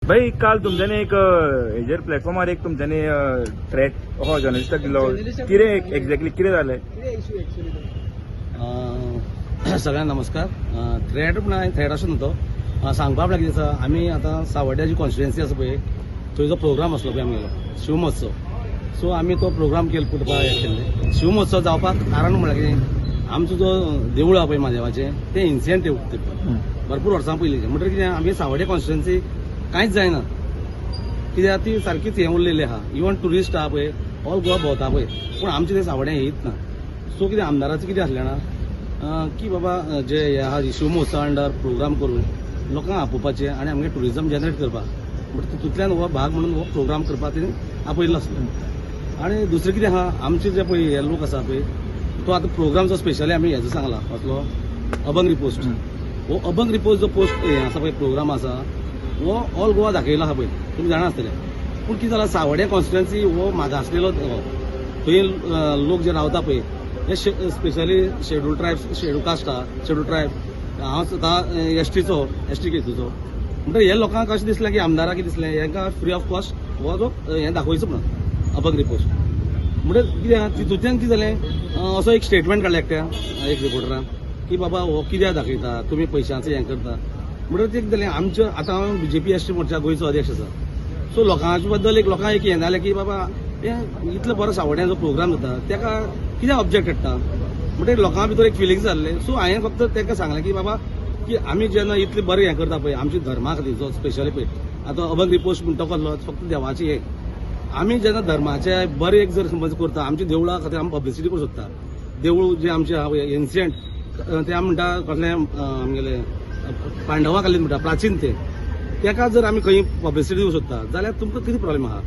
भाई काल तुमच्यानी एक हेजेर प्लॅटफॉर्मार एक तुमच्यानी थ्रेट हो जर्नलिस्टाक दिलो कितें एक्झॅक्टली कितें जालें? सगळ्यांना नमस्कार. थ्रेट म्हण हांवें थ्रेट अशें न्हू सांगपाक लागीं आसा. आमी आतां सावड्ड्या जी कॉन्स्टिट्युएन्सी आसा पळय थंय जो प्रोग्राम आसलो पळय आमगेलो शिवमहोत्सव. सो आमी तो प्रोग्राम करपाक हें केल्लें. शिवमहोत्सव जावपाक कारण म्हळ्यार कितें आमचो जो देवूळ आहा पळय म्हादेवाचें तें इन्सिडेंट भरपूर वर्सां पयलींचें. म्हणटकीर कितें आमगे सावड्ड्या कॉन्स्टिट्युएन्सी कांयच जायना कित्याक ती सारकीच हें उरलेली आहा. इवन ट्युरिस्ट आहा पळय ऑल गोवा भोंवता पळय पूण आमचें तें सावड्ड्या येयत ना. सो कितें आमदाराचें कितें आसलें ना की बाबा जे हे आहा शिव महोत्सवा अंडर प्रोग्राम करून लोकांक आपोवपाचें आनी आमगे ट्युरिजम जनरेट करपाक म्हणटा तितूंतल्यान हो भाग म्हणून हो प्रोग्राम करपाक तेणी आपयल्लो आसलो. आनी दुसरें कितें आहा आमचे जे पळय हे लोक आसा पळय तो आतां प्रोग्राम जो स्पेशली आमी हेजो सांगला असलो अभंग रिपोस्ट. हो अभंग रिपोस्ट जो पोस्ट हे आसा पळय प्रोग्राम आसा हो ऑल गोवा दाखयलो आहा पळय तुमी जाणा आसतले. पूण कितें जालां सावड्ड्या कॉन्स्टिट्युएन्सी हो म्हाजो आसलेलो थंय लोक जे रावता पळय हे specially schedule tribes schedule caste आहा शेड्यूल ट्रायब. हांव स्वता एसटी केसीचो म्हणटा हे लोकांक अशें दिसलें की आमदाराक कितें दिसलें हेंकां फ्री ऑफ कॉस्ट हो जो हें दाखोवचो म्हणून अभंग रिपोस्ट. म्हणजे कितें तितूंतल्यान कितें जालें असो एक स्टेटमेंट काडलें एकट्या एक रिपोर्टरान की बाबा हो कित्याक दाखयता तुमी पयशांचें हें करता. म्हणटकीर तें कितें जालें आमचें आतां हांव बीजेपी एसटी मोर्चा गोंयचो अध्यक्ष आसा. सो लोकांचे बद्दल लोकांक एक हें जालें की बाबा हें इतलो बरो सावड्ड्यान जो प्रोग्राम जाता तेका कित्याक ऑब्जेक्ट हाडटा. म्हणटकीर लोकां भितर एक फिलिंग्स जाल्लें. सो हांवें फक्त तांकां सांगलें की बाबा की आमी जेन्ना इतलें बरें हें करता पळय आमच्या धर्मा खातीर जो स्पेशली पळय आतां अभंग रिपोस्ट म्हणटा कसलो फक्त देवाची हें आमी जेन्ना धर्माचे बरें एक जर समज करता आमच्या देवळा खातीर आमी पब्लिसिटी करूंक सोदता. देवूळ जे आमचें आहा पळय एन्शियंट तें आमी म्हणटा कसलें आमगेलें पांडवा कालीन म्हणटा प्राचीन तेका जर आमी खंय पब्लिसिटी दिवंक सोदता जाल्यार तुमकां कितें प्रॉब्लेम आहा.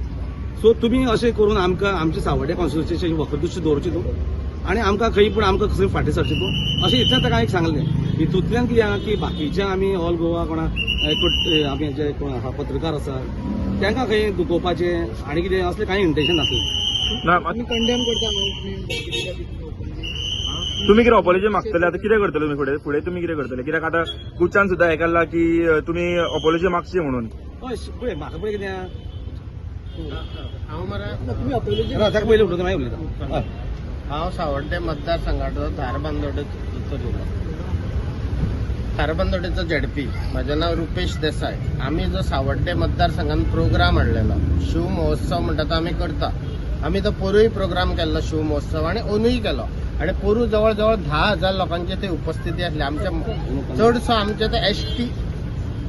सो तुमी अशें करून आमकां आमच्या सावड्ड्या कॉन्स्टिट्युएन्सीची वखदुश्य दवरची न्हू आनी आमकां खंय पूण आमकां खंय फाटीं सरची न्हू अशें इतलें ताका एक सांगलें. हितूंतल्यान कितें आहा की बाकीचे आमी ऑल गोवा कोणा आमी जे कोण आहा पत्रकार आसा तांकां खंय दुखोवपाचें आनी कितें असलें कांय इंटेंशन नासलें. आमी कंडेम करता. तुम्ही कितें अपॉलॉजी मागतले आतां कितें करतले तुमी फुडें तुमी कितें करतले कित्याक आतां गुच्चान सुद्दां आयकलां की तुमी अपॉलॉजी मागची म्हणून. हय पळय म्हाका पळय कितें हांव मरे तुमी अपॉलॉजी ताका पयलीं उठून मागीर उलयता. हय हांव सावड्डे मतदारसंघाचो धारबांदोडेचो धारबांदोडेचो झेडपी. म्हजें नांव रुपेश देसाय. आमी जो सावड्डे मतदारसंघान प्रोग्राम हाडलेलो शिव महोत्सव म्हणटा तो आमी करता. आमी तो पोरूय प्रोग्राम केल्लो शिव महोत्सव आनी अंदूय केलो आनी पोरू जवळ जवळ 10,000 लोकांची थंय उपस्थिती आसली. आमच्या चडसो आमचे ते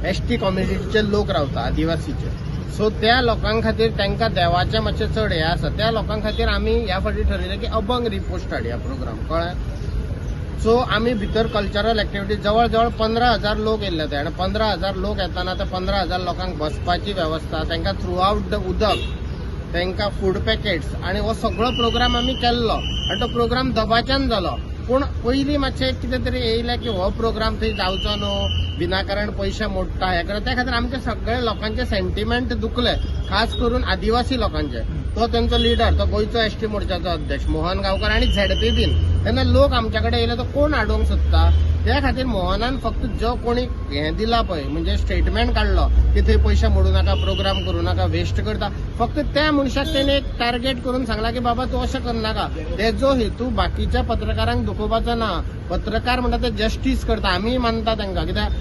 एसटी कम्युनिटीचे लोक रावता आदिवासीचे. सो त्या लोकां खातीर तांकां देवाचें मातशें चड हें आसा. त्या लोकां खातीर आमी ह्या फावटी ठरयलें की अभंग रिपोस्ट हाडया प्रोग्राम कळ्ळें. सो आमी भितर कल्चरल एक्टिविटी जवळ जवळ 15,000 लोक येयल्ले ते आनी 15,000 लोक येताना त्या 15,000 लोकांक बसपाची वेवस्था तांकां थ्रू आउट द उदक तांकां फूड पॅकेट्स आनी हो सगळो प्रोग्राम आमी केल्लो आनी तो प्रोग्राम दबाच्यान जालो. पूण पयलीं मातशें कितें तरी येयलें की हो प्रोग्राम थंय जावचो न्हू विनाकारण पयशे मोडटा हें करता. त्या खातीर आमचे सगळे लोकांचे सेंटिमेंट दुखले खास करून आदिवासी लोकांचे. तो तेंचो लिडर तो गोंयचो एसटी मोर्चाचो अध्यक्ष मोहन गांवकर आनी झेडपी बीन तेन्ना लोक आमच्या कडेन येयले तो कोण हाडूंक सोदता. त्या खातीर मोहनान फक्त जो कोणी हें दिला पळय म्हणजे स्टेटमेंट काडलो की थंय पयशे मोडू नाका प्रोग्राम करूं नाका वेस्ट करता फक्त त्या मनशाक तेणें एक टार्गेट करून सांगला की बाबा तूं अशें करनाका. तेजो हेतू बाकीच्या पत्रकारांक दुखोवपाचो ना. पत्रकार म्हणटा ते जस्टीस करता. आमी मानता तांकां कित्याक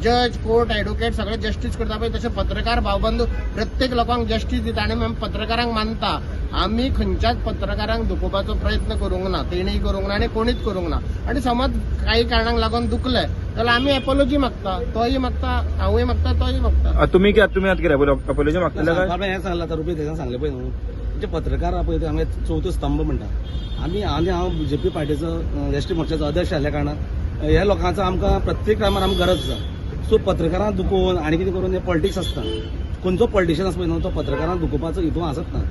जज कोर्ट एडवोकेट सगळे जस्टीस करता पळय तशें पत्रकार भावबंधू प्रत्येक लोकांक जस्टीस दिता आनी आमी पत्रकारांक मानता. आमी खंयच्याच पत्रकारांक दुखोवपाचो प्रयत्न करूंक ना. तेणीय करूंक ना आनी कोणीच करूंक ना. आनी समज काही कारणांक लागून दुखले जाल्यार आमी एपॉलॉजी मागता. तोय मागता हांवूय मागता तोय मागता. तुम्ही आतां कितें अपॉलॉजी मागतले काय? हें सांगलां आतां रुपये तेका सांगलें पळय न्हू जे पत्रकार पळय ते आमी चवथो स्तंभ म्हणटा. हांव बीजेपी पार्टीचो एसटी मोर्चाचो अध्यक्ष आसल्या कारणान ह्या लोकांचो आमकां प्रत्येक टायमार आमकां गरज आसा. सो पत्रकारांक दुखोवन आनी कितें करून हें पॉलिटिक्स आसता. खंयचो पॉलिटिशियन आसा पळय न्हू तो पत्रकारांक दुखोवपाचो हितून आसत ना.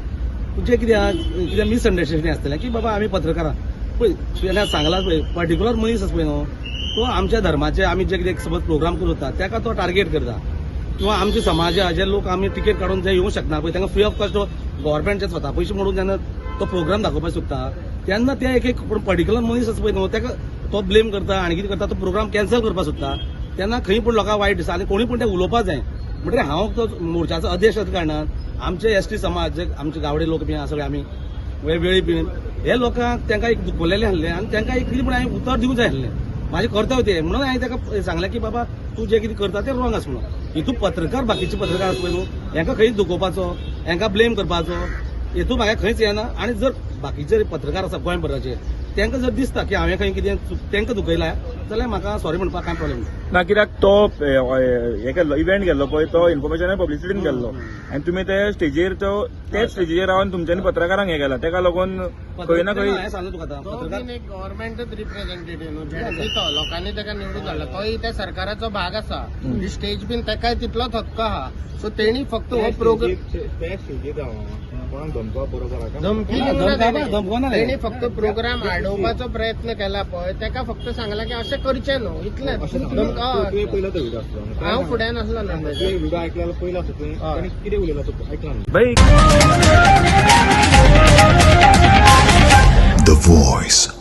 तुजें कितें मिसअंडरस्टँडिंग आसतलें की बाबा आमी पत्रकारां पळय सांगलां पळय पर्टिक्युलर मनीस आसा पळय न्हू तो आमच्या धर्माचे आमी जे कितें समज प्रोग्राम करता ताका तो टार्गेट करता किंवा आमच्या समाजा जे लोक आमी टिकेट काडून जे येवंक शकना पळय तांकां फ्री ऑफ कॉस्ट गव्हर्नमेंटचे स्वता पयशे मोडून जेन्ना तो प्रोग्राम दाखोवपाक सोदता तेन्ना ते एक पर्टिक्युलर मनीस आसा पळय न्हू ताका तो ब्लेम करता आनी कितें करता तो प्रोग्राम कॅन्सल करपाक सोदता. तेन्ना खंय पूण लोकांक वायट दिसता आनी कोणी पूण ते उलोवपाक जाय म्हणजे हांव तो मोर्चाचो अध्यक्ष असल्या कारणान आमचे एसटी समाज जे आमचे गावडे लोक बी सगळे आमी वेळी बीन हे लोकांक तांकां एक दुखवलेले आहले आनी तांकां एक कितें म्हणून हांवें उतर दिवंक जाय आहलें माझे कर्तव्य ते म्हणून हांवें ताका सांगलें की बाबा तूं जें कितें करता तें रॉंग आसा म्हणून हितून पत्रकार बाकीचे पत्रकार आसा पळय न्हू हांकां खंयच दुखोवपाचो हांकां ब्लेम करपाचो हेतून म्हाका खंयच येना आनी जर बाकीचे पत्रकार आसा गोंयभराचे तांकां जर दिसता की हांवें खंय कितें तांकां दुखयलां जाल्यार म्हाका सॉरी म्हणपाक कांय प्रॉब्लेम ना ना कित्याक तो हे केल्लो इव्हेंट केल्लो पळय तो इन्फॉर्मेशन आनी पब्लिसिटीन केल्लो आनी तुमी ते स्टेजीर तेच स्टेजीर रावन तुमच्यांनी पत्रकारांक हे केला तेका लागून खंय ना खंय हांवें सांगलें तुका आतां तो पत्रकार बीन एक गव्हर्नमेंटच रिप्रेझेंटेटिव्ह न्हू झेडपी तो लोकांनी ताका निवडून धाडला तोय त्या सरकाराचो भाग आसा ही स्टेज बीन ताकाय तितलोच हक्क आहा सो तेणी फक्त हो प्रोग्राम धमकोना तेणी फक्त प्रोग्राम आडोवपाचो प्रयत्न केला पळय ताका फक्त सांगला की अशें करचें न्हू इतलेंच हांव फुड्यान आसलो ना भाई The Voice.